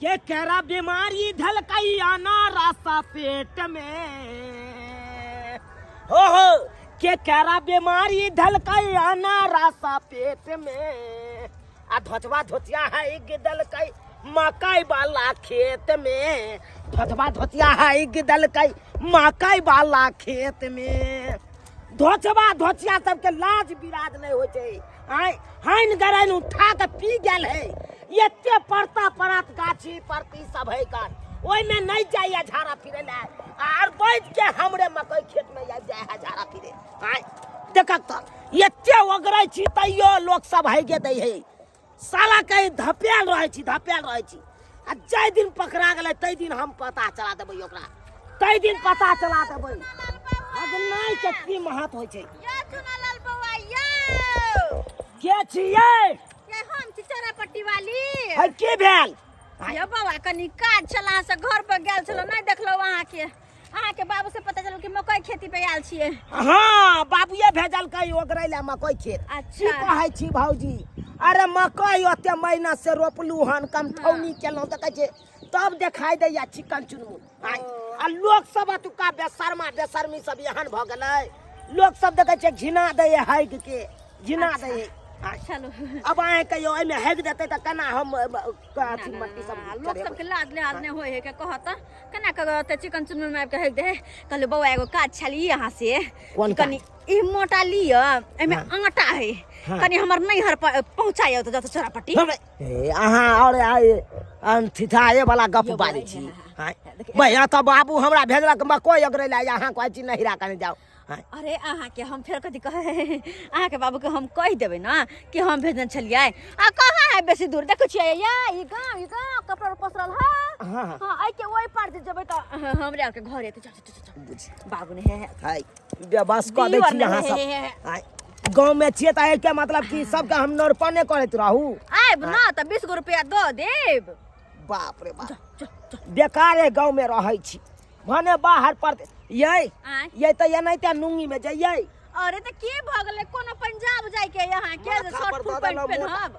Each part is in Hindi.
के करा बीमारी धलकई आना रास्ता पेट में हो के करा बीमारी धलकई आना रास्ता पेट में आ धोचवा धोतिया है गिदल कई मकई वाला खेत में धोचवा धोतिया है गिदल कई मकई वाला खेत में धोचवा धोतिया सबके लाज बिराज नहीं होय छै हाइन गरैन उठा के पी गेल है एते पड़ता पड़त गाछी परती सब है कान ओइ में नहीं जाइए झाड़ा फिरे ला आर बैठ के हमरे मकई खेत में आ जाए है झाड़ा फिरे आय देखक त एते ओगरै छी तैयो लोग सब है के दै है साला कहीं धपेल रहे छी आ जै दिन पकड़ा गेलै तै दिन हम पता चला देबै ओकरा तै दिन पता चला देबै अगनाई के की महत होय छै या चुनालाल बौआ यो के छियै ये हम छी चोरापट्टी वाली है के भेल ये बौआ कनी काज छला से घर पर गेल छलो नहीं देखलो अहाँ के बाबू से पता चलो कि मकई खेती पे आयल छियै हां बाबूए भेजल कई ओगरै ला मकई खेत अच्छा की कहै छी भौजी अरे मकई ओते महीना से रोपलू हन कमठौनी केलौ त कहै छै तब देखाई दैया चिकन चुनमुन आ लोग सब अतुका बेशर्मी सब एहन भ गेलै लोग सब देखै छै घिना दै है के घिना दै चलो अब आए कहियो एमे हेग देते त केना हम अथी मट्टी सब लोग सबके लाज नहीं होय है के कहत केना करते चिकन चुनमुन में के हेग दे कहले बौआ एगो काज छली यहाँ से कनी ई मोटा लिया एमे आटा है कनी हमर नैहर पर पहुंचायो त जत चोरापट्टी अहाँ और थिथाए वाला गप बारी छी भैया त बाबू हमरा भेजलक मकई अगरै ला अहाँ कहै छी नहिरा कने जाओ अरे अहाँ के हम फिर कथी कहे अहाँ के बाबू के हम कह देबे ना कि हम भेजने छलिए आ कहाँ है बेसी दूर देखो छियै या ई गांव कपड़ा पसरल है हां आई के ओइ पार जे जेबै त हमरे के घरे त चल बाबू ने है बस क दै छी अहाँ सब गांव में छियै त के मतलब कि सबके हम नरपने करैत रहू आइब ना त 20 रुपया द देब बाप रे बाप बेकारे गांव में रहै छी भने बाहर पर ये त एनाइते नुंगी में जइयै अरे त के भ गेलै कोनो पंजाब जाय के यहाँ के शॉर्ट फुल पैंट पहनब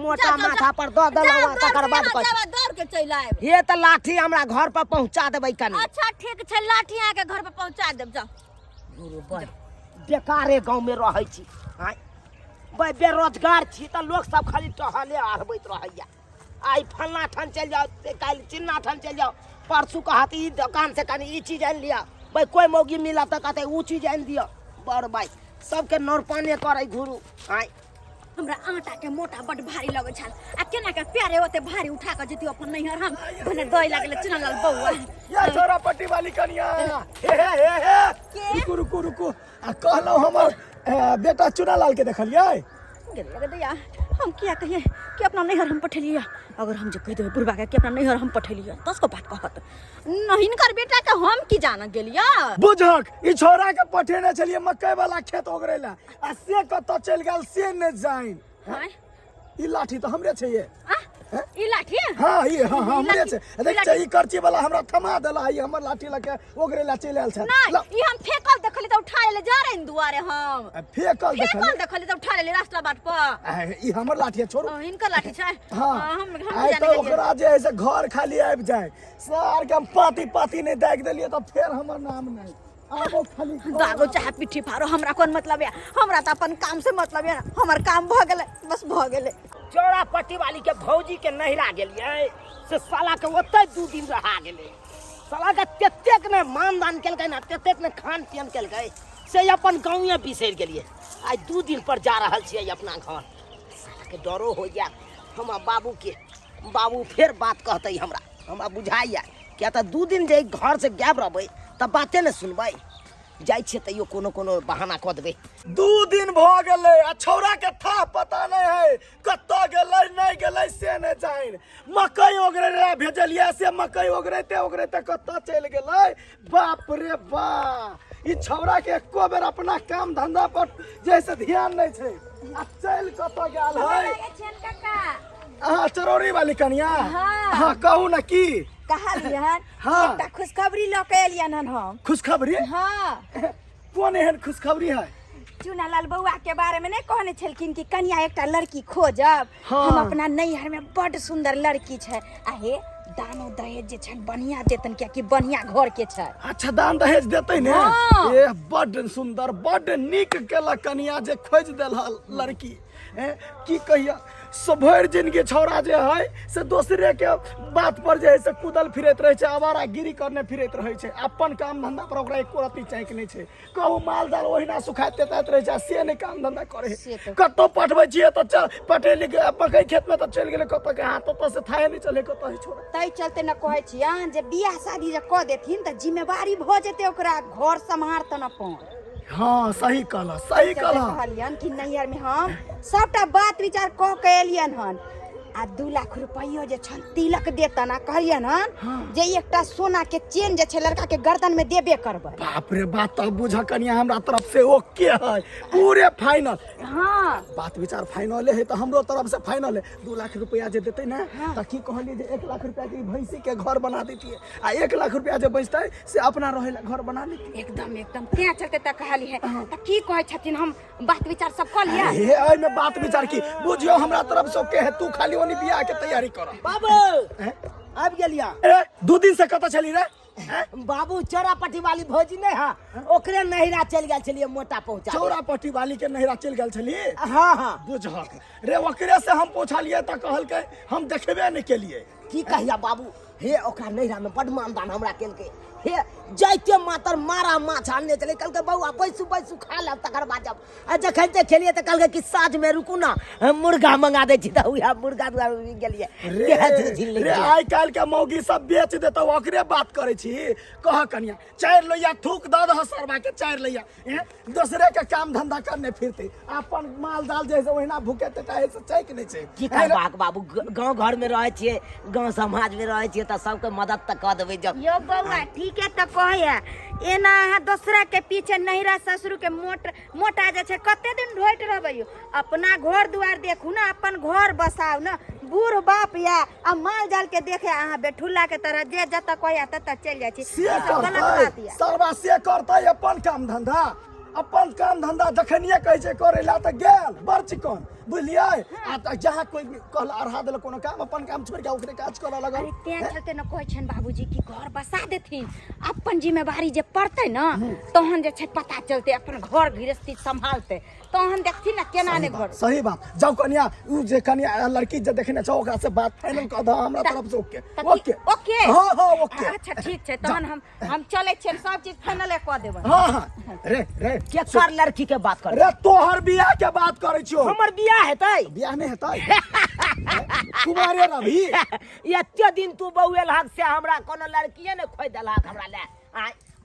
मोटा माथा पर द देलवा तकर बाद जावा दौड़ के चल आइब हे त लाठी हमरा घर पर पहुंचा देबै कनी अच्छा ठीक छै लाठी आके घर पर पहुंचा देब जा बेकारे गांव में रहै छी भाई बेरोजगार छी त लोग सब खाली टहले आरबैत रहैया आई फलना ठन चल जाओ काल चिन्ना ठन चल जाओ परसू कहत ई दुकान से कनी ई चीज आन लिया भाई कोई मौगी मिला त कहते ऊ चीज आन दिया बड़ भाई सबके नरपाने करे घुरू आय हमरा आटा के मोटा बड़ भारी लगे छल आ केना के प्यारे ओते भारी उठा के जतियो अपन नैहर हम भने दई लागले चुनालाल बौआ या चोरापट्टी वाली कनिया हे रुको आ कहलो हमर बेटा चुनालाल के देखलियै लगे दैया हम क्या कहिए कि अपना नैहर हम पठेलिए अगर हम जो कह देबे बुढ़बा के कि अपना नैहर हम पठेलिए दस को बात कहत नहीं कर बेटा के हम की जान गेलिया बुझक ई छोरा के पठेने छलिए मकई वाला खेत ओगरे ला आ से कत चल गेल से ने जाइन हां ई लाठी तो हमरे छै ये ई लाठी हां ई हां हमरे छै देख छै ई करची वाला हमरा थमा देला ई हमर लाठी लके ओगरे ला चल आयल छै ई हम फेकल देखली त उठा ले जा रे दुआरे हम फेकल देखली त उठा ले रास्ता बाट पर ई हमर लाठी छोड़ इनकर लाठी छै हां हम जाने के ओकरा जे है से घर खाली आबि जाए सार के हम पाती ने दाग देलिए त फेर हमर नाम नहीं आबो खाली दागो चाहे पिठी फारो हमरा कोन मतलब है हमरा त अपन काम से मतलब है हमर काम भ गेले बस भ गेले चोरापट्टी वाली के भौजी के नहिरा गेलियै से साला के ओते 2 दिन रहा गेलै साला के तेतेक ने मानदान केलकै ना तेतेक ने खान पियन केलकै से अपन गांवे बिसरि गेलियै आज 2 दिन पर जा रहल छियै अपना घर साला के डरो हो गया हम बाबू फिर बात कहतै हमरा बुझाइया क्या त 2 दिन जे घर से गायब रहबै त बाते ने सुनबै जाय छै तैयो कोनो बहाना क देबै 2 दिन भ गेलै आ छौरा के था पता नहीं है कत्ता गेलै नहीं गेलै से ने जाइन मकई ओगरे रे भेजलिया से मकई ओगरेते कत्ता चल गेलै बाप रे बा ई छौरा के एको बेर अपना काम धंधा पर जैसे ध्यान नहीं छै आ चल कत्ता गेल है हां चरौरी वाली कनिया हां कहू ना की कहलियन हाँ। एकटा खुशखबरी ल के एलियन हम खुशखबरी हां कौन एहन खुशखबरी है चुनालाल बउआ के बारे में नहीं कहने छलखिन कि कन्या एकटा लड़की खोजब। हम अपना नैहर में बड़ सुंदर लड़की छै। आहे दानो दहेज जे छै बढ़िया देतन क्या कि बढ़िया घर के छै। अच्छा दान दहेज देते ने। हाँ। ए बड़ सुंदर बड़ नीक केला कन्या जे खोज देला लड़की। की कहिया भरि जिंदगी छौड़ा जे है से दूसरे के बात पर जे है से कूदल फिरैत रहे छै, आवारा गिरी करने फिरैत रहे छै। अपन काम धंधा पर ओकरा एको रत्ती चैक नहीं छै। कहू माल जाल ओहिना सुखाइत तेताइत रहे छै, से नहीं काम धंधा करे है। कतौ पठबै छियै त चल पटेली के मकई खेत में त चल गेले, कतौ के हाथ त से थाहे नहीं चले कतौ है छोड़ा। तै चलते न कहै छियन जे बियाह शादी जे क देथिन त जिम्मेवारी भ जेते ओकरा, घर सम्हारतन अपन। हाँ सही कहला सही कहला। कहलियन कि नैहर में हम सबटा बात विचार क के एलियन हन। आ 2 लाख रुपया जे छन तिलक देतन आ कहलियन हन जे एकटा सोना के चेन जे छै लड़का के गर्दन में देबे करबै। बाप रे बात तब बुझ कनिया हमरा तरफ से ओके है, पूरे फाइनल। हाँ बात विचार फाइनल है तो हमरो तरफ से फाइनल है। 2 लाख रुपया जे देते ना त की कहलिए जे 1 लाख रुपया के भैंसी के घर बना देतिए आ 1 लाख रुपया जे बचतै से अपना रहेला घर बना लेती। एकदम एकदम त्या चलते त कहली है त की कहै छथिन हम बात विचार सब क लिया। हे एइ में बात विचार की बुझियो हमरा तरफ से ओके है। तू खाली ओनी बियाह के तैयारी कर। बाबू आबि गेलिया। ए 2 दिन से कत छली रे? बाबू चौरापट्टी वाली भौजी नहीं है ओकरे नहिरा चल गए छलिए मोटा पहुंचा। चौरापट्टी वाली के नहिरा चल गेल छली। हाँ हाँ बुझक रे ओकरे से हम पूछलिए त कहलकै हम देखबे नहीं केलिए। की कहिया बाबू हे ओकरा नहिरा में बड मानदान हमरा केलकै। हे जाइते मातर मारा माछ आनने चले, कहलकै बउआ बैसू बैसू खा लब तकर बाद जब जखनते खेलिए त कहलकै कि साँझ में रुकू ना हम मुर्गा मंगा दै छी त उहा मुर्गा गेलिए। रे आइ काल के मौगी सब बेच देतो ओकरे बात करे छी। कह कनिया 4 लोइया थूक द दह सरबा के 4 लोइया दूसरे के काम धंधा करने फिरते अपन माल दाल जैसे ओहिना भूखे तकाए से चैक नहीं छै। की कहबाक बाबू गांव घर में रहे छिए, गांव समाज में रहे छिए त सबके मदद त क देबै। जब यो बउआ ठीक है त कहै एना अहाँ दूसरा के पीछे नहिरा ससुर के मोटा जे छै कते दिन ढोइत रहबै। अपना घर दुआर देखू ना, अपन घर बसाऊ ना। बूढ़ बाप या आ माल जाल के देखे अहाँ बेठुल्ला के तरह जे जत कहया तत चल जाइ छी। से करतै सरबा से करतै अपन काम धंधा। अपन काम धंधा जखनिए कहै छै करे ला त गेल बड़ चिकन बुझलिए। आ त जहाँ कोई कहल अरहा देल कोनो काम अपन काम छोड़ के ओकरे काज करे लगल। अरे ते चलते न कहै छन बाबूजी की घर बसा देथिन, अपन जिम्मेवारी जे पड़तै न तहन जे छै पता चलते अपन घर गृहस्थी संभालते तहन देखथिन न केना ने घर। सही बात। जाओ कन्या उ जे कन्या लड़की जे देखने छ ओकरा से बात फाइनल क द हमरा तरफ से ओके ओके ओके। हां हां ओके। अच्छा ठीक छै तहन हम चलै छियै सब चीज फाइनल क देबै। हां हां रे रे केकर लड़की के बात कर रे तोहर बियाह के बात करै छियो। हमर बियाह हेतै? बियाह नहीं हेतै कुमारे रवि। एते दिन तू बउएल हक से हमरा कोनो लड़कीए ने खोइ देलक हमरा ले।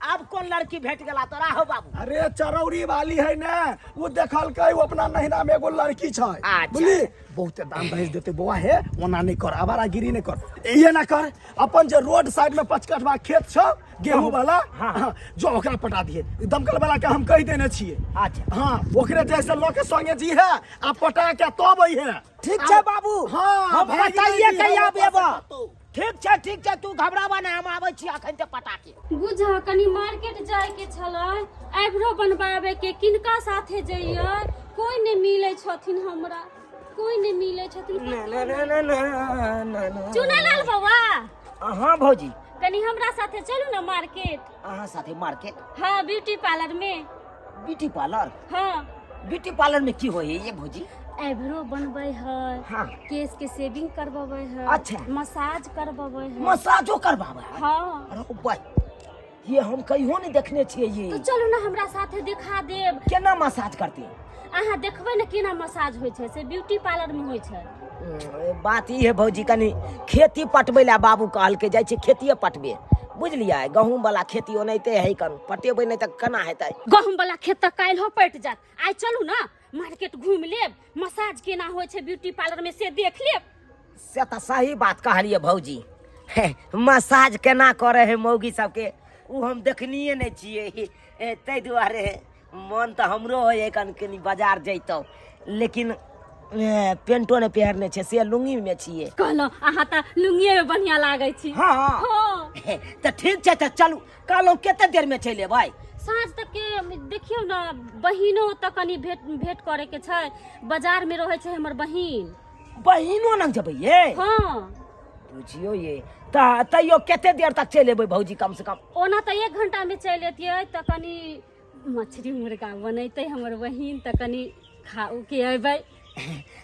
अब कौन लड़की भेट गेला तोरा हो बाबू? अरे चरौरी वाली है ना वो देखलकै वो अपना नहिरा में एगो लड़की छै बुझली बहुते दाम दहेज देते बउआ हे ओना नहीं कर आवारागिरी नहीं कर। ये ना कर अपन जे रोड साइड में 5 कठवा खेत छ गेहूं वाला जो ओकरा पटा दिए दमकल वाला के हम कह देने छिए। अच्छा हां ओकरे जैसे लोग के संगे जी है आ पटा के तब है। ठीक छै बाबू हां हम बताइए कहिया बेबा। ठीक छै तू घबरावा ना हम आबै छी अखन ते पटा के। बुझा कनी मार्केट जाए के छलै, आइब्रो बनबावे के किनका साथे जइयै कोई ने मिलै छथिन हमरा, कोई ने मिलै छथिन। चुनालाल बाबा हां भौजी कनी हमरा साथे चलू ना मार्केट। अहाँ साथे मार्केट? हां ब्यूटी पार्लर में। Beauty parlour? हां ब्यूटी पार्लर में की होय ये भौजी? आइब्रो बनबै है, हाँ। केस के सेविंग करवाबै है, अच्छा। मसाज करवाबै है। मसाजो करवाबै है? हाँ। अरे भाई ये हम कहियो नहीं देखने छिए ये। तो चलू ना हमरा साथे दिखा देब। केना मसाज करते? अहाँ देखबै ना केना मसाज होइ छै से ब्यूटी पार्लर में होइ छै। बात ई है भौजी कनी खेती पटबै ला बाबू कहलके जाइ छै खेतिए पटबे बुझलियै। गहूम वाला खेती ओनाहिते है कन पटेबै नहीं त केना हेतै? गहूम वाला खेत त काल्हि पटि जात। आइ चलू ना मार्केट घूम लेब, मसाज केना होइ छै ब्यूटी पार्लर में से देख लेब। से त सही बात कहलिए भौजी। मसाज केना करे है मौगी सबके उ हम देखनिए नहीं छिए तै दुआरे मन त हमरो होय कन कनी बाजार जइतौ लेकिन पेंटो ने पहरने छे से लुंगी में छिए। कहलो अहाँ त लुंगिये में बढ़िया लागै छी। हां हां त ठीक छै त चलू कहलौ केते देर में चले भाई? साँझ तक के देखियो ना बहिनो तक कनी भेंट करे के छै बाजार में रहे छै हमर बहिन बहिनो लग जेबै ये हाँ बुझियो ये तैयो कते देर तक चलि एबै भौजी कम से कम ओना तो 1 घंटा में चल एतियै तो कनी मछली मुर्गा बनैते हमर बहिन तो कनी खाऊ के अबै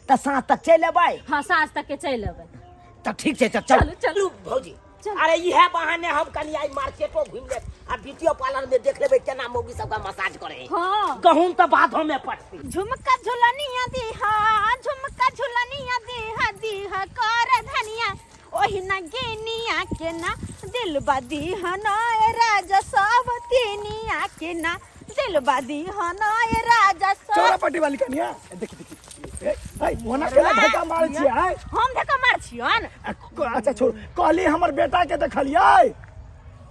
त साँझ तक चलि एबै हाँ साँझ तक के चल एबै त ठीक छै चल चलू भौजी अरे इहे बहाने हम कनी आई मार्केटो घूम ले आ ब्यूटी पार्लर में देख लेबै केना मौगी सबका मसाज करे हाँ गहुम त बात हमें पटती झुमका झुलनिया दीहा झुमका झुलनिया दीहा कर धनिया ओही ना गेनिया के ना दिलबा दीहा ना राजा सब तीनिया के ना दिलबा दीहा ना राजा सब चोरा पट्टी वाली कनिया देखी मोना केला धक्का मार छियै हम धक्का मार छियन अच्छा छोड़ कहली हमर बेटा के देखलियै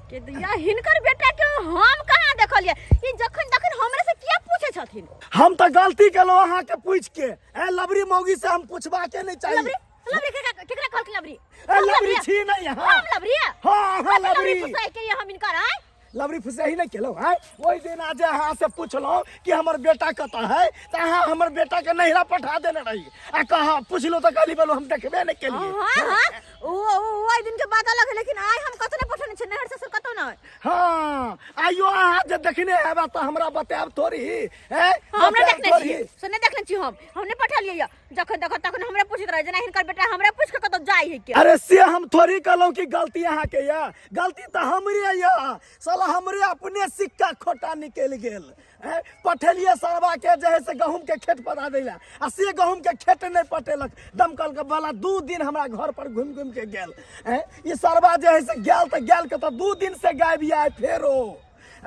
के दिया हिनकर बेटा के हम कहां देखलिए ई जखन जखन हमरे से किया पूछे छथिन हम तो गलती केलो अहाँ के पूछ के ए लबरी मौगी से हम पूछबा के नहीं चाहिए लबरी केकरा कहल के लबरी लबरी छी नहीं हां हम लबरी हां लबरी पूछै के हम इनकर आए लबरी फुसही नहीं केलो है ओई दिन आज अहाँ से पूछलो कि हमर बेटा कता है त अहाँ हमर बेटा के नहिरा पठा देने रही आ कहा पूछलो त कहली बोलो हम देखबे नहीं केलिए हां ओई दिन के बात अलग है लेकिन आइ हम कतने पठने छ नहर से कतो न हां आइयो अहाँ जे देखने हेबा त हमरा बताब थोड़ी है हमने देखने छी सुने देखने छी हमने पठलिए जखन देखत तखन हमरा पूछत रहे जना हिनकर बेटा हमरा पूछ के कतो जाई है के अरे से हम थोड़ी कहलो कि गलती अहाँ के या गलती त हमरे या साला हमरे अपने सिक्का खोटा निकल गेल पठेलिए सरवा के जे है से गहूम के खेत पटा देला आ से गहूम के खेत नहीं पटेलक दमकल के वाला 2 दिन हमरा घर पर घूम घूम के गेल ये सरवा जे है से गेल के त 2 दिन से गायब आए फेरो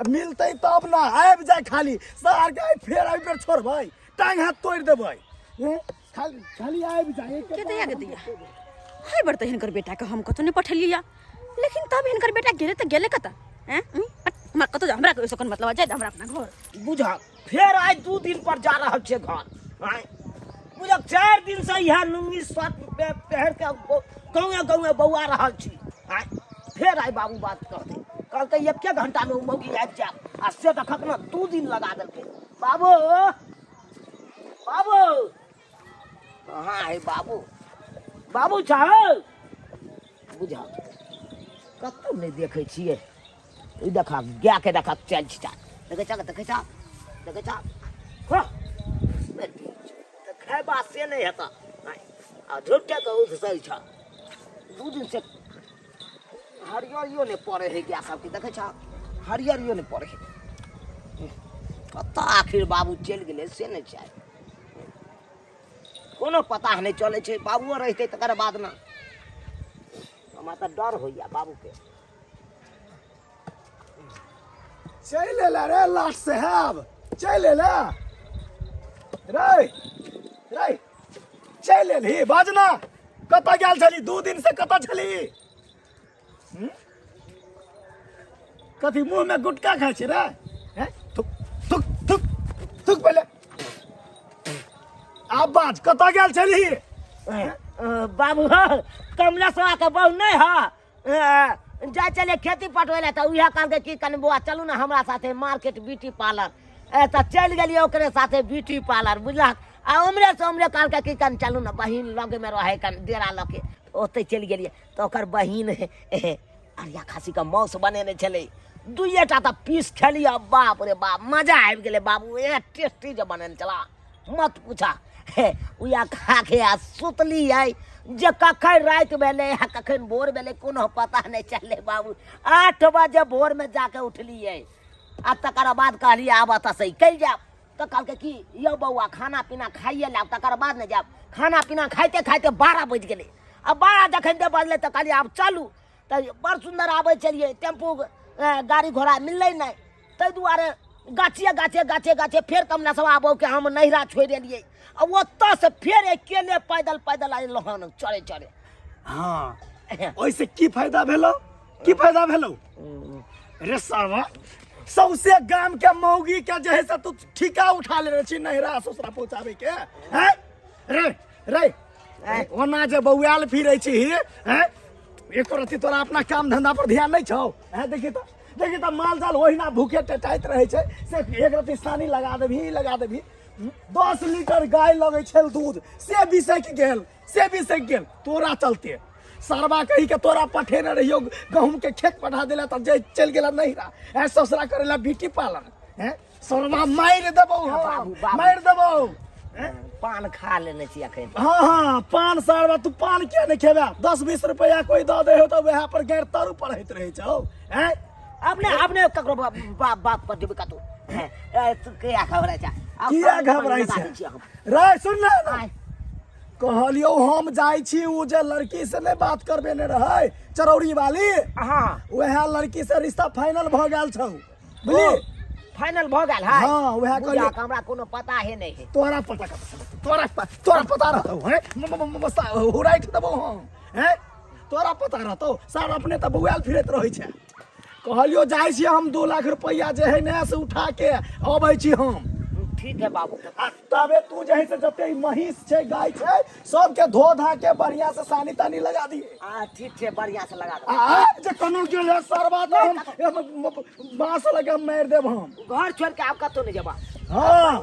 मिलते तब ना आबि जाए खाली सार के फेर आबि पर छोड़बै टांग हाथ तोड़ देबै खाली आबि जाए के दिया हाय बड़ते हिनकर बेटा के हम कतो नहीं पठलिए लेकिन तब हिनकर बेटा गेले त गेले कता हैं हमरा कतो हमरा के ओसकन मतलब जाय हमरा अपना घर बुझा फिर आज 2 दिन पर जा रहल छे घर बुझा 4 दिन से यह लुंगी शर्ट पे पहन के गाँव बौआ रहल छी फिर आई बाबू बात कहते कल के 1 घंटा में मौगी आबि जाए आ से तक ना 2 दिन लगा देलके बाबू बाबू कहाँ है बाबू बाबू चाहो बुझा कतौ नहीं देखे छिए ई देखा गाय के देखा चल छिटा देखे छ हो देखे बात से नहीं हेता आ झूठे के उठ सही छ 2 दिन से हरियरियो ने पड़े है गाय सब के देखे छ हरियरियो ने पड़े है कत आखिर बाबू चल गेले से नहीं चाहे कोनो पता नहीं चले छे बाबू रहते तकर बाद ना हमरा त डर होइया बाबू के चल ले रे लाट साहब चल ले रे चल ले बाजना कत गेल छली 2 दिन से कत छली कथी मुंह में गुटका खाय छै रे हैं थुक थुक थुक थुक पहले आप बाज कत गेल छली बाबू कमलेश्वरा के बहु नहीं है जा चले खेती पटवे ले त उहे कहल के की कनी बुआ चलू ना हमरा साथे मार्केट ब्यूटी पार्लर त चल गेलिए ओकरे साथे ब्यूटी पार्लर बुझला आ उमरे से उमरे कहल के की कन चलू ना बहिन लगे में रहे कन डेरा लके ओते चल गेलिए तो ओकर बहिन अरिया खासी का मौस बनेने छले 2टा त पीस खेलिए बाप रे बाप मजा आबि गेले बाबू ए टेस्टी जे बनेने चला मत पूछा उया खा के आ सुतली है जे कखन रात भेले कखन भोर भेले कोनो पता नहीं चले बाबू 8 बजे भोर में जाके उठलिए आ तकर बाद कहलिए आब त सही कल जाब तो कहल कि यो बउआ खाना पीना खाइए लाब तकर बाद न जाब खाना पीना खाइते खाइते 12 बज गेले अब 12 जखन दे बजले तो कहलिए आब चलू तो बड़ सुंदर आबे चलिए टेम्पू गाड़ी घोड़ा मिलले नहीं ताहि दुआरे गाछे फिर कमला सब आबो के हम नहिरा छोड़ दिए अब ओतऽ से फिर अकेले पैदल आइल हन चढ़े हाँ ओइसे की फायदा भेलो रे सावा सौसे गाम के मौगी के जे है से तू ठिका उठा ले छी नहिरा ससुरा पहुंचाबे के हैं रे ओना जे बौआल फिरै छी हैं एको रति तोरा अपना काम धंधा पर ध्यान नहीं छौ हैं देखी तो देखी तो माल जाल ओहिना भूखे टेटाइत रहे छै सिर्फ एक रत्ती सानी लगा देभी 10 लीटर गाय लगे छल दूध से बिसक गेल तोरा चलते सरबा कही के तोरा पठेने रहियो गहूम के खेत पठा देला त जे चल गेला नहीं रहा ससुरा करेला बेटी पालन हैं सरबा मार देबो मार देबो पान खा लेने छी अखन हाँ पान सरबा तू पान किया नहीं खेबे 10-20 रुपया कोई दे दे हो तो वह पर गैर तरु पढ़ैत रहे छौ हैं अपने ककरो बात पर देबे कतौ तू क्या खबर छै किया घबराई छै रे सुन ना कहलियो हम जाई छी उ जे लड़की से नहीं बात करबे ने रहे चरौरी वाली हां वह लड़की से रिश्ता फाइनल भ गेल छौ बुझली फाइनल भ गेल है हां वह कहलियो हमरा कोनो पता है नहीं है तोरा पता रहतौ हैं हुराइट देबो हम हैं तोरा पता रहतौ सर अपने त बउआल फिरत रहै छै कहलियो जाइ छी हम 2 लाख रुपया जे है नया से उठा के अबै छी हम ठीक है बाबू तबे तू जहीं से जते महिष छै गाय छै सबके धो धा के बढ़िया से सानी तानी लगा दिए ठीक छै बढ़िया से लगा दे जे कोनो गेल सरबा तो हम बांस लगा मार देब हम घर छोड़ के आप कतो नहीं जेबा हां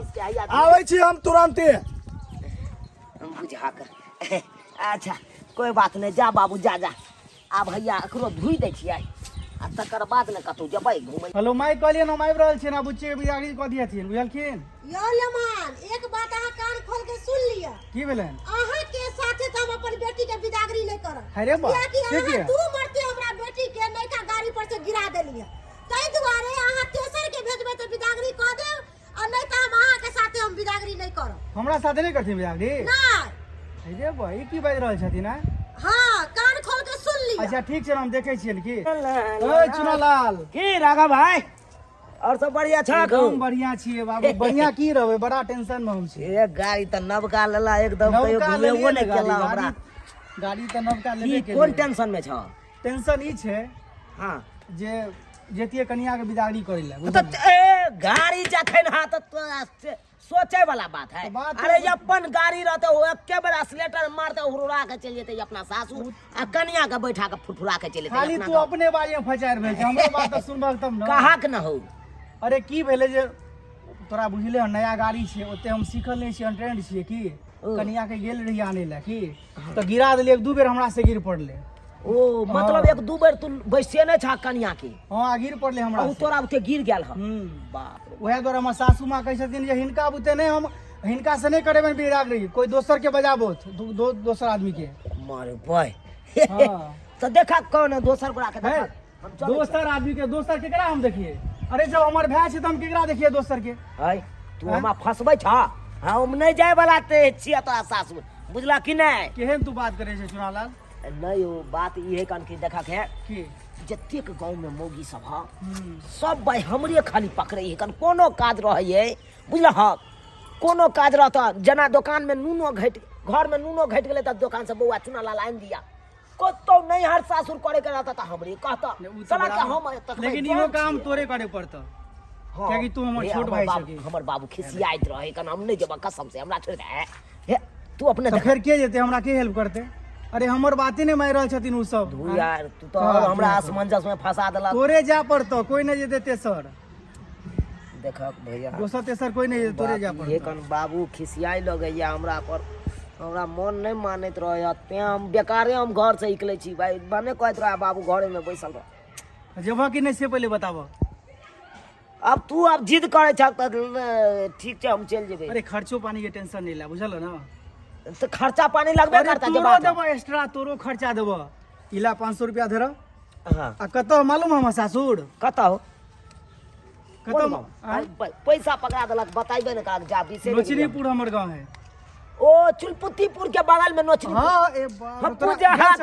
आबै छी हम तुरंते बुझा कर अच्छा कोई बात नहीं जा बाबू जा आ भैया एकरो धुई दै छियै आ तकर बाद न कतौ जेबै घुमै हेलो माई कहलिए ना माई रहल छै ना बुच्चे के बिदागरी क दिया थिन बुझलखिन यो लेमान एक बात अहाँ कान खोल के सुन लिया की भेलन अहाँ के साथे तो हम अपन बेटी के बिदागरी नहीं करब अरे बा कियाकि से अहाँ किया दू मरते हमरा बेटी के नैका गाड़ी पर से गिरा देलिए ताहि दुआरे अहाँ तेसर के भेजबै तो बिदागरी क देब और नहीं तो हम अहाँ के साथे हम बिदागरी नहीं करब हमरा साथे नहीं करथिन बिदागरी नहीं अरे बा ई की बाज रहल छथिन ना हाँ कान खोल के सुन लिया अच्छा ठीक छै हम देखे छियै की ओए चुनालाल की राघव भाई और सब बढ़िया छ एकदम बढ़िया छियै बाबू बढ़िया की रहबै बड़ा टेंशन में हम छी ए गाड़ी त नवका लेला एकदम कहियो घुमेबो नहीं केला हमरा गाड़ी त नवका लेबे के कोन टेंशन में छ टेंशन ई छै हां जे जेतिए कन्या के बिदागरी करै ला तो ए गाड़ी जखन हाथ तो सोचे वाला बात है अरे अपन गाड़ी रहते हो एके बेर एक्सीलेटर मारते हुरुरा के चल जेते अपना सासू आ कन्या के बैठा के फुरफुरा के चल जेते खाली तू अपने बारे में फचार भेल हमर बात त सुनबक तब न कहा के न हो अरे की भेले जे तोरा बुझले ह नया गाड़ी छै ओते हम सीखल नहीं छी अनट्रेंड छियै की कन्या के गेल रही आने ला की तो गिरा देली 1-2 बेर हमरा से गिर पड़ले ओ मतलब 1-2 बेर तू बैसे न छा कन्या के हां गिर पड़ले हमरा तोरा उते गिर गेल ह बाप रे वह द्वारा हमर सासू मां कहै छथिन जे हिनका बुते नहीं हम हिनका से नहीं करेबन बिदागरी कोई दोसर के बजाबो दोसर आदमी के मारे भाई हां तो देखा कौन दोसर गोरा के देखा दोसर आदमी के दोसर केकरा हम देखिए अरे जब हमर भाई छै त हम केकरा देखिए दोसर के है तू हमरा फसबै छ हम नहीं जाय वाला ते छिया तो सासू बुझला कि नहीं केहन तू बात करे छै चुनालाल नहीं वो बात ये कन की देखा के की जतेक गांव में मौगी सब ह सब भाई हमरे खाली पकड़े है कन कोनो काज रहे बुझल ह कोनो काज रहता जना दुकान में नूनो घट घर में नूनो घट गेले त दुकान से बउआ चुना ला लाइन दिया कतो नहीं हर सासुर करे के रहता त हमरे कहता चला के हम लेकिन इहो काम तोरे करे पड़ता क्योंकि तू हमर छोट भाई छै हमर बाबू खिसियाइत रहे कन हम नहीं जेबा कसम से हमरा छोड़ दे हे तू अपने तो फिर के जेते हमरा के हेल्प करते अरे हमर बातें नहीं मार रहल छथिन उ सब तू यार तू तो हमरा असमंजस में फंसा देला तोरे जा पड़तो कोई नहीं जेते तेसर देखा भैया दोसर तेसर कोई नहीं तोरे जा पड़तो ये कन बाबू खिसियाई लगैया हमरा पर हमरा मन नहीं मानत रहे ते हम बेकारे हम घर से निकले छी भाई बने कहत रहा बाबू घरे में बैसल रह जेबा कि नहीं से पहले बताबो अब तू अब जिद करे छ त ठीक छै हम चल जेबे अरे खर्चो पानी के टेंशन नहीं ला बुझल ना तो खर्चा पानी लगबे करता तोरो जब देबो एक्स्ट्रा तोरो खर्चा देबो इला 500 रुपया धर हां आ कतो मालूम हम सासुर कता हो कतो पैसा पकड़ा देलक बताइबे न का जा बिसे नोचनीपुर हमर गांव है ओ चुलपुतीपुर के बगल में नोचनी हां ए बाप हम पूजा हाथ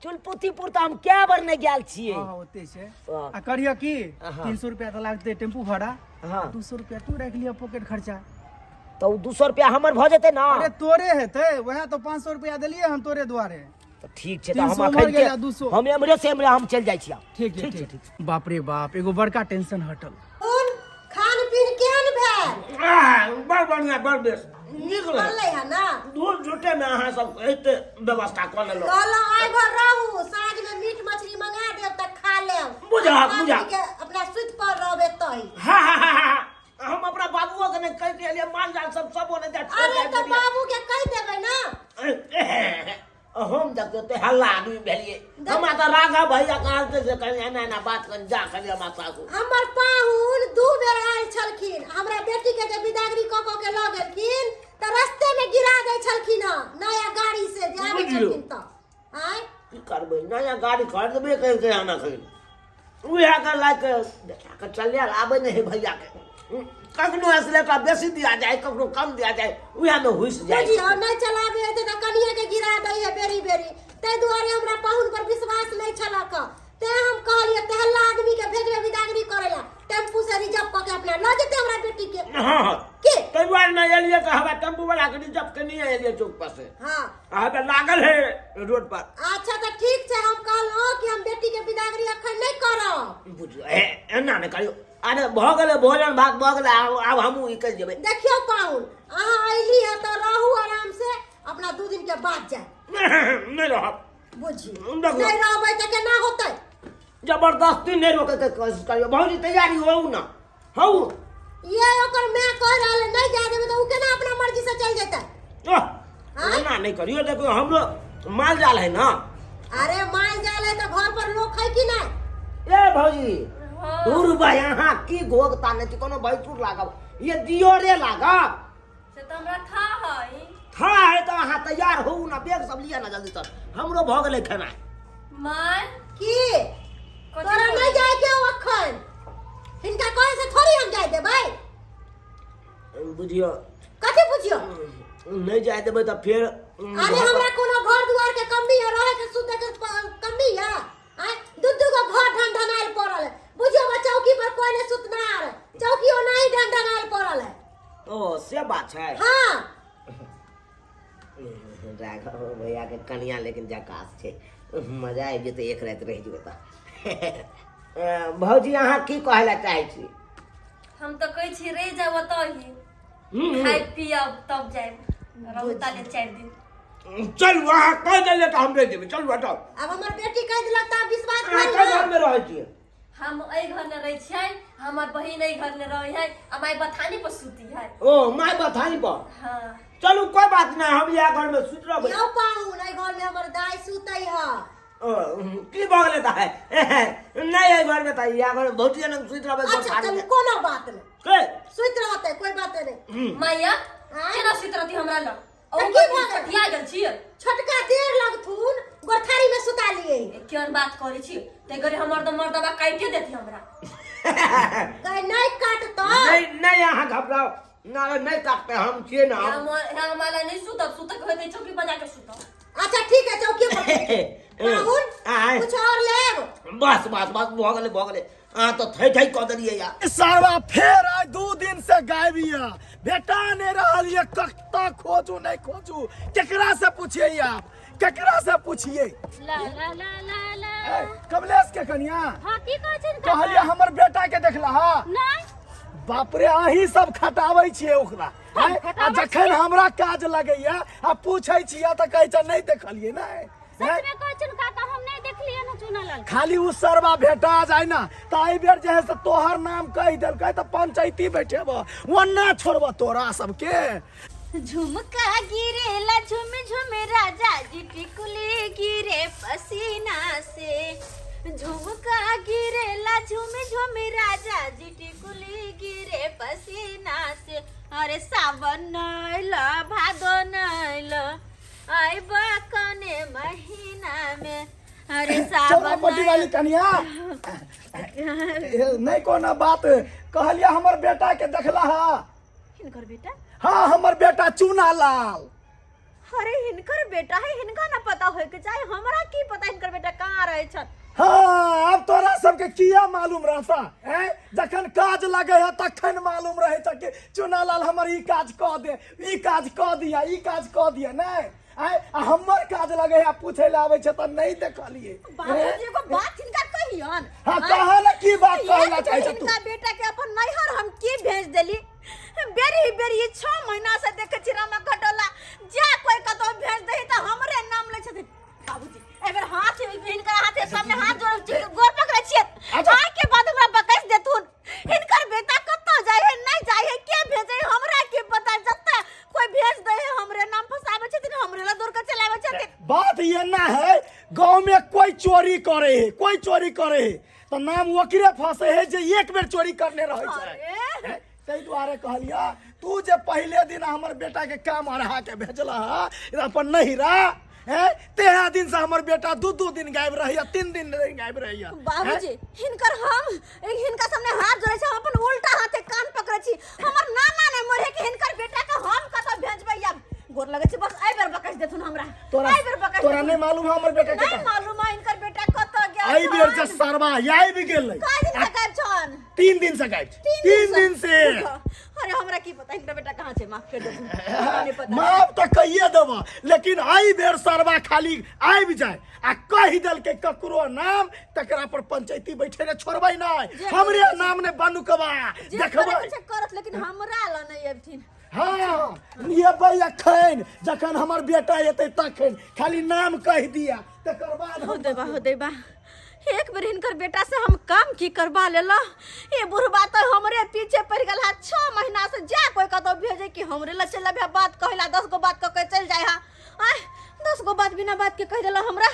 चुलपुतीपुर तो हम क्या बार नहीं गेल छिए हां होते छै आ करिया की 300 रुपया त लागते टेम्पू भाड़ा हां 200 रुपया तू रख लिया पॉकेट खर्चा तो 200 रुपया हमर भ जेते ना अरे तोरे हेते वह तो 500 रुपया देलिए हम तोरे द्वारे तो ठीक छै तो 300 हम मर गेला 200 हम हमरे से हम चल जाय छिया ठीक है ठीक बाप रे बाप एगो बड़का टेंशन हटल कौन खान पीन केहन भेल बड़ बढ़िया बड़ बेस नीक बनलै है ना दूर झूठे में अहाँ सब एते व्यवस्था कर लेलो कहलहुँ आइ भर रहू साँझ में मीट मछली मंगा देब त खा लेब बुझा आदमी भेलिए हम तो राघव भैया कहाँ से कहीं ना बात कर जा कर हम सासू हमर पाहुन 2 बेर आयल छलखिन हमरा बेटी के जे विदागरी क के ल गेलखिन त रस्ते में गिरा दै छलखिन ह नया गाड़ी से जे आबै छलखिन त आय की करबै नया गाड़ी खरीदबे कर के आना खरीद उहे के लायक देखा के चल आबे नहीं भैया के कखनो एक्सीलेटर बेसी दिया जाए कखनो कम दिया जाए उहे में हुइस जाए बुझियो नहीं चलाबे हेतै त कनिया के गिरा दै है बेरी बेरी तै दुआरे हमरा पाहुन पर विश्वास नहीं छलक ते हम कहलिए तेहला आदमी के भेजबे विदागरी करेला टेम्पू से रिजर्व क के अपना ल जेते हमरा बेटी के हां के कई बार मैं एलिए तो हवा टेम्पू वाला के रिजर्व के नहीं एलिए चौक पर से हां हवा लागल है रोड पर अच्छा तो ठीक छै हम कहलो कि हम बेटी के विदागरी अखन नहीं करब बुझियो एना नहीं करियो अरे भ गेले भोजन भात भ गेले आब हमहु ई कर जेबै देखियो पाहुन अहाँ अइली है तो रहू आराम से अपना 2 दिन के बाद जाए नहीं रहब बुझी देखो। नहीं रहबै त केना होतै जबरदस्ती नहीं रोके के कोशिश करियो भौजी तैयारी हो ना हो ये ओकर मैं कह रहल नहीं जा देबे तो उ केना अपना मर्जी से चल जेतै ना नहीं करियो देखो हमरो माल जाल है ना अरे माल जाल है तो घर पर लोग है कि नहीं ए भौजी दूर बा यहाँ की गोगता नहीं कोनो बैठूर लागब ये दियोरे लागब से तो हमरा था है तो अहाँ तैयार हो ना बैग सब लिया ना जल्दी तर हमरो भ गेलै खाना माय की तोरा नहीं जाए के अखन हिनका कहे से थोड़ी हम जाए देबै बुझियो कथि बुझियो नहीं जाए देबै तो फिर अरे हमरा कोनो घर दुआर के कमी है रहे के सुते के कमी है आ दू गो घर ढंढनाइल पड़ल है बुझियो बा चौकी पर कोई नहीं सुतनार चौकीओ नहीं ढंढनाइल पड़ल है ओ से बात है हां राघव भैया के कनिया लेकिन जकास छे मजा आबि जेतै एक रात रह जेबै त भौजी अहाँ की कहला चाहै छी हम तो कहै छी रह जाब तही खाइ पियब तब जाएब रहू ताले 4 दिन चलू अहाँ कह देले त हम रह जेबै चलू हटाओ अब हमर बेटी कह दिलक त विश्वास अहाँ कर कई घर में रहै छियै हम एहि घर में रह छियै हमर बहिन एहि घर में रहे है आ माय बथानी पर सूती है ओ माय बथानी पर हां चलू कोई बात नहीं हम यहाँ घर में सुत रहबै यो पाहुन ए घर में हमर दाई सुतै है की भ गेलै त है नहीं है घर में त यहाँ घर में बहुत जन सुत रहबै अच्छा तुम कोनो बात नहीं के सुत रहते कोई बात नहीं मैया हाँ? केना सुत रहती हमरा लग तो ओ की की भऽ गेल? छठिया गेल छियै छोटका देर लगथुन गोरथारी में सुता लिए केहन बात करै छी ते गरे हमर तो मर्दबा काटि देती हमरा कहे नहीं काटतो नहीं यहाँ घबराओ ना नहीं काटते हम छिए ना हम हमारा नहीं सुतब सुतक होते चौकी बजा के सुतब अच्छा ठीक है चौकी पर पाहुन कुछ और लेब बस बस बस भ गेलै तो थै क देलिए यार सारा फेर आइ 2 दिन से गायब या बेटा ने रहल ये कत्ता खोजू नहीं खोजू केकरा से पूछिए आप केकरा से पूछिए ला ला ला ला ला कमलेश के कन्या हां की कहै छी कहलिए हमर बेटा के देखला हा नहीं बाप रे अहीं सब खटाबै छियै ओकरा आ जखन हमरा काज लगैया आ पूछै छियै त कहै छ नहीं देखलिए नहीं सच में कहै छी काका हम नहीं देखलिए ना चुना लाल खाली उ सरवा भेटा जाय ना त एहि बेर जे है से तोहर नाम कहि देलकै त पंचायती बैठेब वन्ना छोड़ब तोरा सबके झुमका गिरेला झुम झुम राजा जी टिकुली गिरे पसीना से झुमका गिरेला झुम झुम राजा जी टिकुली गिरे पसीना से अरे सावन नैला भादो नैला आई बकने महीना में अरे सावन पट्टी वाली कन्या नहीं कोना बात कहलिया हमर बेटा के देखला हा हिनकर बेटा हाँ हमर बेटा चूना लाल अरे हिनकर बेटा है हिनका ना पता होय के चाहे हमरा की पता हिनकर बेटा कहाँ रहे छन हाँ अब तोरा सबके किया मालूम रहता है जखन काज लगे है तखन मालूम रहे था कि चूना लाल हमर ई काज क दे ई काज क दिया ई काज क दिया नहीं हमर काज लगे है पूछे ले आवे छ त नहीं देखलिए बाबूजी को बात हिनका कहियन हाँ कहा ना की बात कहला चाहे छ तू हिनका बेटा के अपन नैहर हम की भेज देली बेरी बेरी 6 महीना से देखे छी रामा घटोला जा कोई कतो भेज दही त हमरे नाम ले छथिन बाबूजी एबर हाथ हिनकर हाथे सामने हाथ जोड़ गोर पकड़े छियै आइ के बाद हमरा बकस देथुन हिनकर बेटा कतो जाय है नहीं जाय है के भेजे हमरा के पता जत्ता कोई भेज दे है हमरे नाम फसावे छथिन हमरे ला दूर के चलावे छथिन बात ये ना है गांव चोरी करे है, कोई चोरी करे है तो नाम ओकरे फंसे है जे एक बेर चोरी करने रहे छै। तै दुआरे कहलिया तू जे पहले दिन हमर बेटा के काम अरहा के भेजला अपन नहिरा है, तेरह दिन से हमर बेटा दू दिन गायब रहिया, 3 दिन गायब रहिया। बाबूजी हिनका सामने हाथ जोड़े छै, हम अपन उल्टा हाथे कान पकड़े छी। हमर नाना ने मोरे के हिनकर बेटा के हम कत भेजबै? अब गोर लगे छै, बस आई बेर बकस देथुन हमरा। आई बेर बकस तोरा नहीं मालूम हमर बेटा के नहीं मालूम है हिनकर बेटा कत गेल। आई बेर जे सरवा याई भी गेलै। काय दिन से गायब छन? 3 दिन से गायब। 3 दिन से। अरे हमरा की पता हिनकर बेटा कहां छै? माफ कर दे, हमरा नहीं पता। माफ तो कहिए देबा, लेकिन आई बेर सरवा खाली आबि जाए आ कहि दल के ककरो नाम तकरा पर पंचायती बैठे ने छोड़बै नहीं। हमरे नाम ने बनुकबा देखबै करत, लेकिन हमरा ला नहीं अबथिन। हाँ ये भाई अखन जखन हमर बेटा एतै तखन खाली नाम कह दिया तकर बाद हो देबा एक बेर हिनकर बेटा से हम काम की करवा लेला। ये बुढ़बा तो हमरे पीछे पड़ गेल है 6 महीना से। जा कोई कतो भेजे कि हमरे ला चल अबे बात कहला 10 गो बात कह चल जाए हा। आय 10 गो बात बिना बात के कह देला हमरा।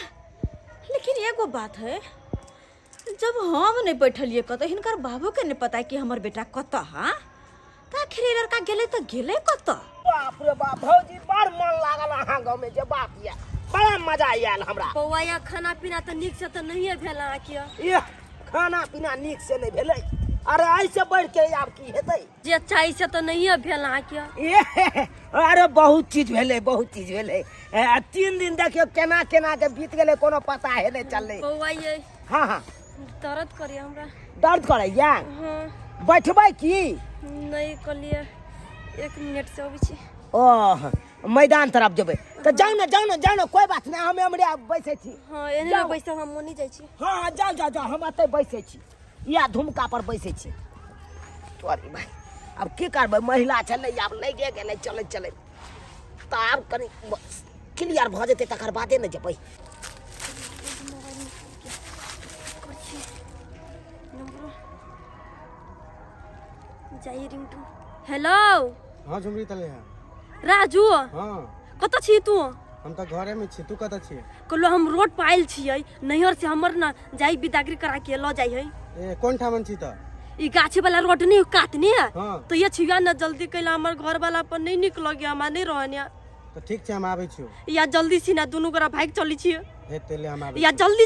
लेकिन एगो बात है, जब हम नहीं बैठलिए कतो हिनकर बाबू के नहीं पता कि हमर बेटा कत हा, त आखिर लड़का गेले तो गेले कत? बाप रे बाप भौजी बड़ मन लागल अहाँ गाँव में जे बात या, बड़ा मजा आयल हमरा। बौआ या खाना पीना तो निक से तो नहीं भेल किया? ये खाना पीना निक से नहीं भेलै। अरे ऐसे बढ़ के आब की हेतै? जे चाही से तो नहीं भेल किया? ये अरे बहुत चीज भेलै, बहुत चीज भेलै। 3 दिन देखियो केना केना के बीत गेलै, कोनो पता है नहीं चललै। बौआ ये हाँ हाँ दर्द करिए हमरा। दर्द करैया? हाँ बैठबै की? नहीं कलिए, 1 मिनट से अबै छी। ओह मैदान तरफ जेबै तो जाओ ना कोई बात नहीं, हमें हमरे बैसे छी। हाँ एने बैसे हम मोनी जाय छी। हाँ जाओ हम अतै बैसे छी, या धुमका पर बैसे छी। तोरी भाई अब की करबै, महिला छलै आब लगे गेलै चले तो आब कनी क्लियर भ जेतै तकर बादे न जेबै। जाई रिंटू। हेलो हाँ झुमरी तले है। राजू हाँ कत छी तू? हम तो घरे में छी, तू कत छी? कहलो हम रोड पर आइल छियै, नैहर से हमर ना जाई बिदागरी करा के ल जाई है। ए कौन ठामन छी त? ई गाछी वाला रोड नहीं काटने हाँ। तो ये छिया ना जल्दी कैला, हमर घर वाला पर नहीं निकल गया, हम नहीं रहने। तो ठीक छै हम आबै छियो। या जल्दी सी ना दोनों गोरा भाग चली छियै। हेते ले हम आबै। या जल्दी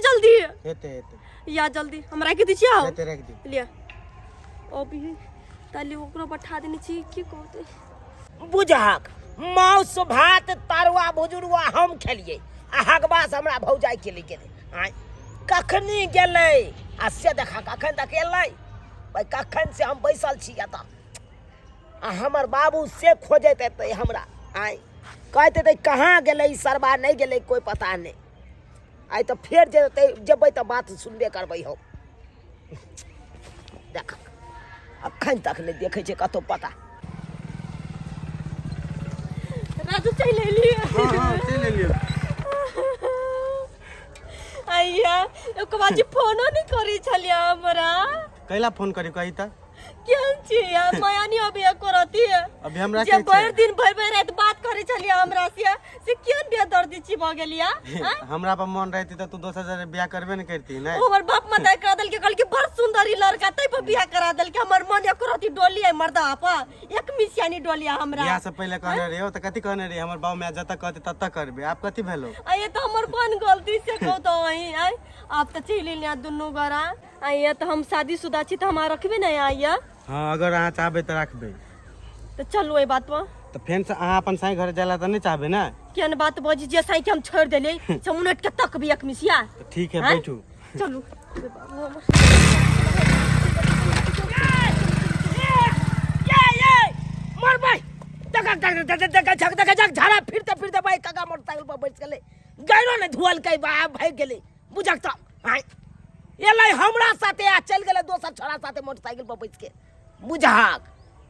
हेते या जल्दी हम राख दी छियै। हेते रख दी। लिया अभी ताली ओकरा बैठा देनी छी। की कहते बुझाक माउस भात तरुआ भुजुरुआ हम खेलिए आ हगबास हमरा भौजाई के लिए गेलै। आय कखनी गेलै आ से देखा कखन तक एलै भाई, कखन से हम बैसल छी एतऽ आ हमर बाबू से खोजैत एतै हमरा। आय कहते थे कहाँ गेलै सरबा, नहीं गेलै कोई पता नहीं। आइ तो फेर जेबै तो बात सुनबे करबै हम। देख अखन तक नहीं देखे छै कतौ पता। राजू चल एलिए। हां चल एलिए। आइया एको बाजी फोनो नहीं करी छलिया हमरा। कैला फोन करी कही त? केहन छी यार माया नहीं अभी करती है। अभी हमरा जे भर दिन भर रात बात करे छलिया हमरा से केहन बेदर्दी छी भ गेलिया। हमरा पर मन रहती त तू दोसर जरे बियाह करबे न करती नै? हमर बाप माता करा देल के कहल के बड़ सुंदरी लड़का तै पर बियाह करा देल के। हमर मन एकरती डोली है मर्दा पर एक मिसियानी डोलिया हमरा। बियाह से पहले कहने रही हो त कथि कहने रही? हमर बाप मैं जत कहते तत करबे, आप कथि भेलो? आये तो हमर कौन गलती से कहू तो वही आय आप तो चल लिया दुनू गोरा। आये तो हम शादीशुदा छी तो हमारा रखबे नहीं आइया। हाँ अगर अहाँ चाहबे त रखबे तो चलो ए बात पर तो फेन से अहाँ अपन साई घर जाला त नहीं चाहबे ना? केन बात बजी जे साई के हम छोड़ देले से मिनट के तक भी एक मिसिया। तो ठीक है बैठू। चलो ये मर भाई देख झाड़ा फिरते भाई काका मोटरसाइकिल पर बैठ गेले, गाड़ो ने धुअल के भाग गेले बुझक त। हां एलै हमरा साथे आ चल गेले दोसर छोरा साथे मोटरसाइकिल पर बैठ के बुझाक।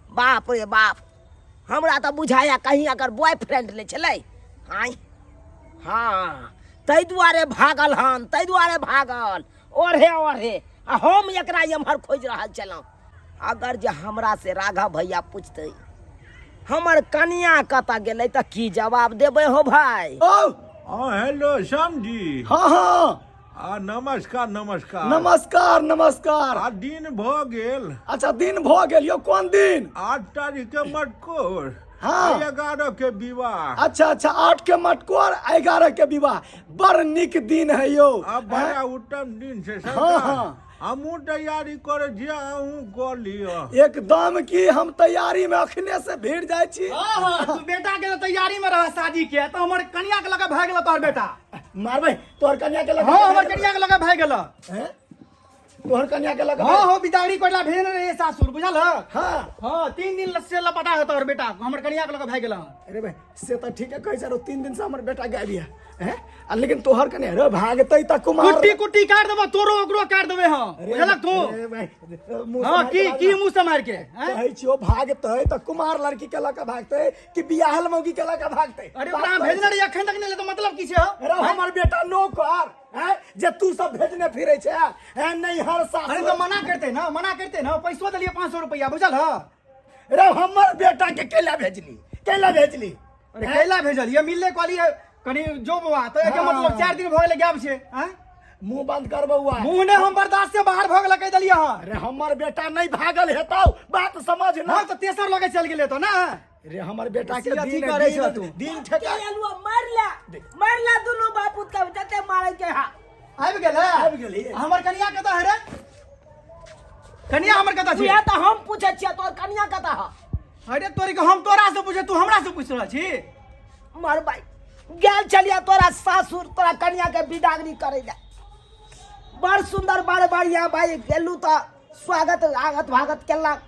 बाप रे बाप हमरा तो बुझाया कहीं अगर बॉयफ्रेंड ले चले। हां हाँ तै दुआरे भागल हन, तै दुआरे भागल ओढ़े आ हम एकरा एम्हर खोज रहल छलहुँ। अगर जे हमरा से राघव भैया पूछते हमर कनिया कतऽ गेलै तऽ की जवाब देबै हो भाई? हेलो श्याम जी। हाँ हाँ नमस्कार नमस्कार नमस्कार नमस्कार। दिन भ गेल। अच्छा दिन भ गेल यो, कोन दिन? 8 तारीख के मटकोर। हाँ। 11 के विवाह। अच्छा अच्छा 8 के मटकोर 11 के विवाह, बड़ निक दिन है यो। अब बड़ा उत्तम दिन से हाँ, हाँ। हमू तैयारी करे जाऊं कर लियो। एकदम की हम तैयारी में अखने से भीड़ जाय छी। हाँ, तू बेटा के तैयारी में रह शादी के, तो हमर कन्या के लगे भाग गेल तोहर बेटा। मारबै तोहर कन्या के लगे? हाँ, हमर कन्या के लगे भाग गेल। हैं? तोहर कन्या के लगे? हाँ हो, बिदागरी कोइला भेजने रहे सासुर, बुझल है? हाँ हाँ, 3 दिन से लपटा है तोहर बेटा, हमर कन्या के लगे भाग गेल। अरे भाई से तो ठीक है, कह सर 3 दिन से हमर बेटा गायब है हैं? लेकिन तोहर कन्या रे भागतै त कुमार कुट्टी कुट्टी काट देबो, तोरो ओकरो काट देबे। हाँ बुझलक तू? अरे भाई मुंह हाँ, से की मुंह से मार के हैं? कहै छियो भागतै त कुमार लड़की के लके भागतै कि बियाहल मौगी के लके भागतै? अरे ओकरा भेजने रही अखन तक नहीं ले, तो मतलब की छै? अरे हमर बेटा नौकर हैं जे तू सब भेजने फिरै छै हैं? नहीं हर साल। अरे तो मना करते ना, पैसो दिलिए 500 रुपया, बुझल है? अरे हमर बेटा के केला भेजली? अरे कैला भेजल ये मिलने वाली है कनी जो बउआ, तो एके मतलब 4 दिन भ गेले गायब छै। हैं? मुंह बंद कर बउआ। मुंह ने हम बर्दाश्त से बाहर भ गेल कह देलिए। हां अरे हमर बेटा नहीं भागल हेतौ, बात समझ ना। हां, तो तेसर लगे चल गेले तो ना। अरे हमर बेटा के अथी दिन करे छै तू। दिन ठेका अलुआ मार ला दोनों बापू तब जते मारे के। हा आबि गेले हमर कन्या कतऽ है रे? कन्या हमर कतऽ छै? या तो हम पूछे छियै तोर कन्या कतऽ ह? अरे तोरी के हम तोरा से पूछे, तू हमरा से पूछ रहल छी? मार भाई गेल चलिया तोरा सासुर, तोरा कन्या के बिदागरी करे ले। बड़ सुंदर बड़ बढ़िया भाई गेलू तो स्वागत आगत भागत केलक,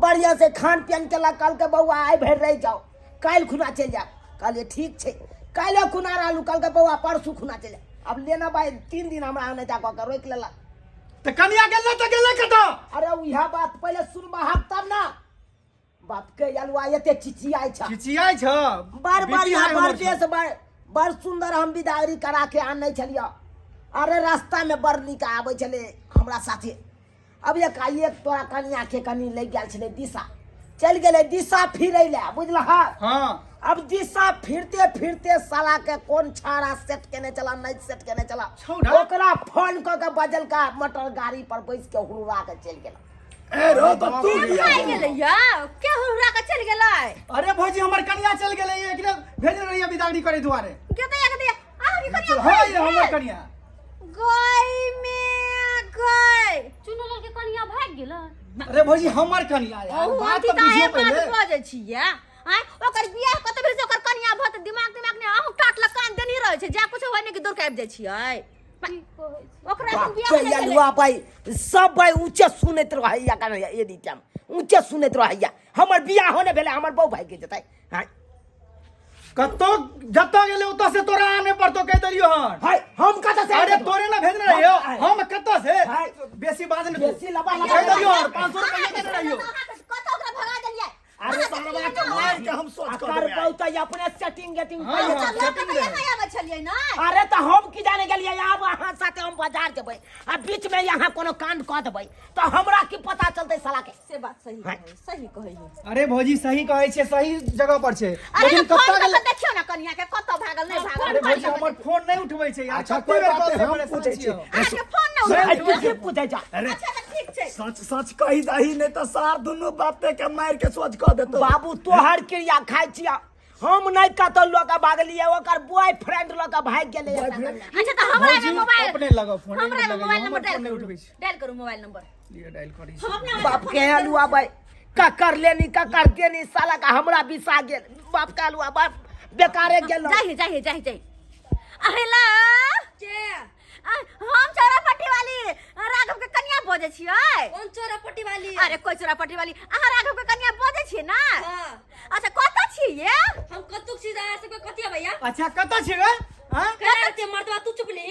बढ़िया से खान पियन केलक। कल के बउआ आइ भर रह जाओ, काल खुना चल जा। कहलिए ठीक छै, काले खुना रहलू, कल के बउआ परसू खुना चल जा। अब लेना भाई 3 दिन हमरा आने जा के रोक लेला। तो कन्या गेले तो गेले कतऽ? अरे यह बात पहले सुन बहाक तब ना। बाप के अलुआ एते चिचियाई छ, चिचियाई छ। बड़ बढ़िया बड़ देश बड़ सुंदर हम बिदागरी करा के आनै छलिया। अरे रास्ता में बड़ निक आबै छले हमरा साथे। अब एक तोरा कन्या के कनी ले गेल छले दिशा, चल गेले दिशा फिरै ले, बुझलहा? हां, अब दिशा फिरते फिरते साला के कौन छाड़ा सेट केने चला, नहीं सेट केने चला, ओकरा फोन क के बजल का मोटर गाड़ी पर बैस के हुड़ुरा के चल गेला। ए रो तो तू भाग गेले या के हुरा के चल गेलै? अरे भौजी हमर कन्या चल गेले, एकरे भेजने रही बिदागरी करे दुआरे। के दे आ की कन्या? हां, ये हमर कन्या गई में गई। चुनल के कन्या भाग गेल। अरे भौजी हमर कन्या यार, बात तो बुझियो पहले। बात बजै छियै आय ओकर बियाह कत भेल से ओकर कन्या भत दिमाग ने आहू टाट लकान देनी रहै छै, जा कुछ होय ने कि दूर काबि जाइ छियै। ओकरा बियाह चल अलुआ भाई सब भाई ऊंचे सुनैत रहैया कने एनी टाइम ऊंचे सुनैत रहैया। हमर बियाह होने भेले, हमर बहू भाग के जेतै। हां कतो जत्ता गेले ओतऽ से तोरा आने पड़तो कह देलियो हन। हाय हम कत से? अरे तोरे ना भेजने रहियो, हम कत्तो से? हाय बेसी बात ने बेसी लबा कह देलियो हन, 500 रुपया देने रहियो। कत ओकरा भगा देलियै। अरे सारवा के मार के हम सोच कर कर देबै। बहु त अपने सेटिंग गेटिंग हाँ, पहिले हाँ, चल। setting दे। यहाँ आबै छलियै ना। अरे तो हम की जाने गेलिए, अब अहाँ साथे हम बाजार जेबै आ बीच में यहाँ कोनो कांड क देबै तो हमरा की पता चलतै साला के? से बात सही हाँ। है, सही कहै है। अरे भौजी सही कहै छै, सही जगह पर छै। अरे लेकिन फोन कत्ता कर गेले? देखियो ना कन्या के कत भागल नहीं भागल। अरे भौजी हमर फोन नहीं उठबै छै यार। अच्छा, कत्ते कोई बेर बात कॉल नहीं, से हम परेशान पूछै छियै। छी। आके फोन न अरे उठबै। तू पूछे जा। अच्छा तो ठीक छै। सच सच कही दही नहीं तो सार दुनू बाते के मार के सोच क देतो। बाबू तोहर क्रिया खाइ छिया, हम नहीं कतौ लोग भागलिए, ओकर बॉयफ्रेंड लोग भाग गेले। अच्छा तो हमरा भौजी में मोबाइल अपने लगाओ फोन, हमरा में मोबाइल नंबर फोन नहीं डायल उठबै करू। छै। डायल करू मोबाइल नंबर। ये डायल करी हम अपने बाप के अलुआ भाई का कर लेनी का करते नहीं साला का हमरा बिसा गेल। बाप का अलुआ बाप बेकारे गेल। जाही अहेला के हम चौरापट्टी वाली राघव के कन्या बजे छियै। कौन चोरापट्टी वाली? अरे कोई चौरापट्टी वाली अहाँ राघव के कन्या बजे छियै ना? हां अच्छा कतऽ छियै ये? हम कतुक सीधा से कोई कतिया भैया अच्छा कत्ता छै गे? हां कहते मर्दवा तू चुप ली।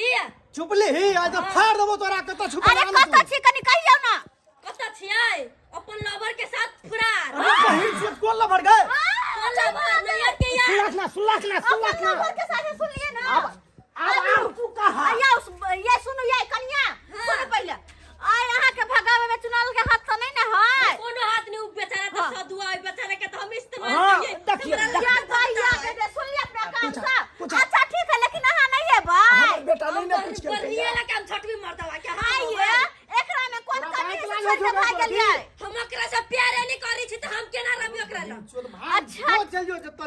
चुप ले ही, आज फाड़ देबो तोरा। कत्ता छुप अरे कतऽ छी कनी कहियौ ना। कत छियै? अपन लवर के साथ फरार। कहीं से कोन लभर गए? कौन लवर नहीं के यार? सुलख ना। के साथ सुनिए ना। अब तू कहा ये सुनु ये कन्या सुनो पहले। आय अहाँ के भगावे में चुनाव के हाथ तो नहीं ना है? कोनो हाथ नहीं, बेचारा तो सदुआ बेचारा के तो हम इस्तेमाल हाँ, करिए। देखिए, या भैया के सुन लिया अपना काम सा। अच्छा ठीक है लेकिन अहाँ नहीं है भाई। बेटा नहीं ना पूछ के पर ये लगा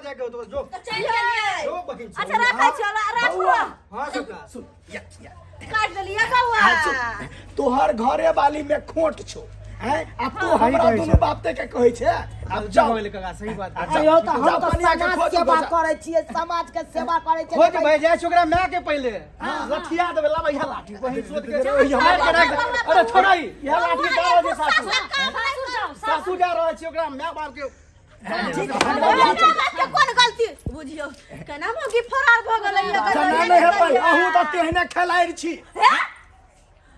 जाके हो तो बस जो चलिए जो बकिन अच्छा रखै चल रखो हां सबका सुन या काट देलिए बउआ तोहर घरे वाली में खोट छो हैं अब तू सही हमरा कहै दुनु छै। बाप ते के कहै छै अब अब जब जाओ होले काका सही बात है। अयो तो हम जाओ तो कनिया के समाज खोज सेवा खोज। करे छियै समाज के सेवा करे खोज छियै भाई जाय छोकरा मैं के पहले लठिया देबे ला भैया लाठी वही सोच के मार के रख दे। अरे छोड़ा ही यह लाठी का रहे सासू सासू जा रहे छी ओकरा मैं मार के कोन गलती बुझियो केना मोगी फरार भ गेलै जना नहीं है भाई अहू तो तेहने खेलाइ छी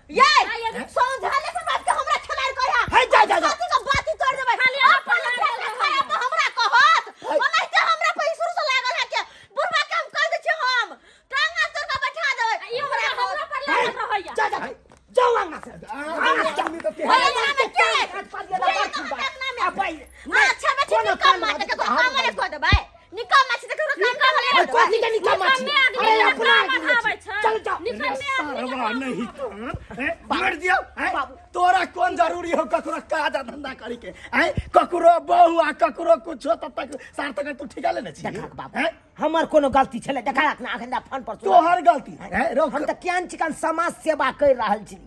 ये समझाले से बात के हमरा खिलाड़ कहया है जा जा जा बाती का बाती तोड़ देबै खाली अपन खाया तो हमरा कहत ओनै के हमरा पैसुर से लागल है के बुढ़वा के हम कह दे छी हम टांगा तोड़ के बैठा देबै ई हमरा पर लागल रहैया जा जा जाओ अंगना से आदमी तो भैया तेहने नाम के अच्छा में ठीक काम मार के काम करे कह देबै निकम माछ देख काम करे कथी के निकम माछ अरे अपना चल जाओ सरवा नहीं मार दियो हैं तोरा कौन जरूरी हो ककरो काज धंधा करी के हैं ककरो बहू आ ककरो कुछ तब तक सार तक तू ठिका लेने छी देखा बाबू हमर कोनो गलती छले देखा ना अखन फोन पर तोहर गलती है रोक हम त केन चिकन समाज सेवा कर रहल छी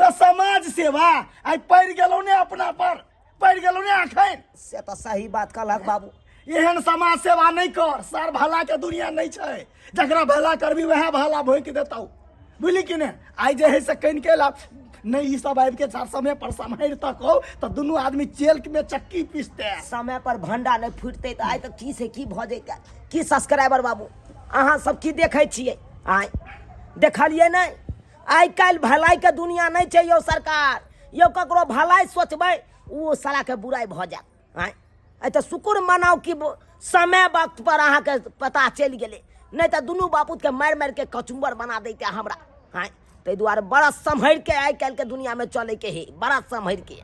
रे समाज सेवा आई पड़ गेलौ ने अपना पर पड़ गेलौ ने अखन से तो सही बात कहलक बाबू एहन समाज सेवा नहीं कर सर भला के दुनिया नहीं छै जकरा भला करबी वह भला भोइक देतौ बुझली कि ने आई जे है से कइन के ला नहीं ई सब आबि के चार समय पर सम्हार तक हो तो दोनों आदमी जेल में चक्की पीसते समय पर भंडा नहीं फूटते तो आइ तो की से की भ जैते की सब्सक्राइबर बाबू अहाँ सब की देखे छियै आइ देखलिए नहीं आइ काल्हि भलाई के दुनिया नहीं छै यौ सरकार यौ ककरो भलाई सोचबै वो साला के बुराई भ जात आइ तो शुक्र मनाओ कि समय वक्त पर अहाँ के पता चल गेले नहीं तो दुनू बापूत के मारि मारि के कचुम्बर बना देते हमरा आइ ताहि दुआरे बड़ा सम्हर के आइ काल्हि के दुनिया में चले के है बड़ा सम्हर के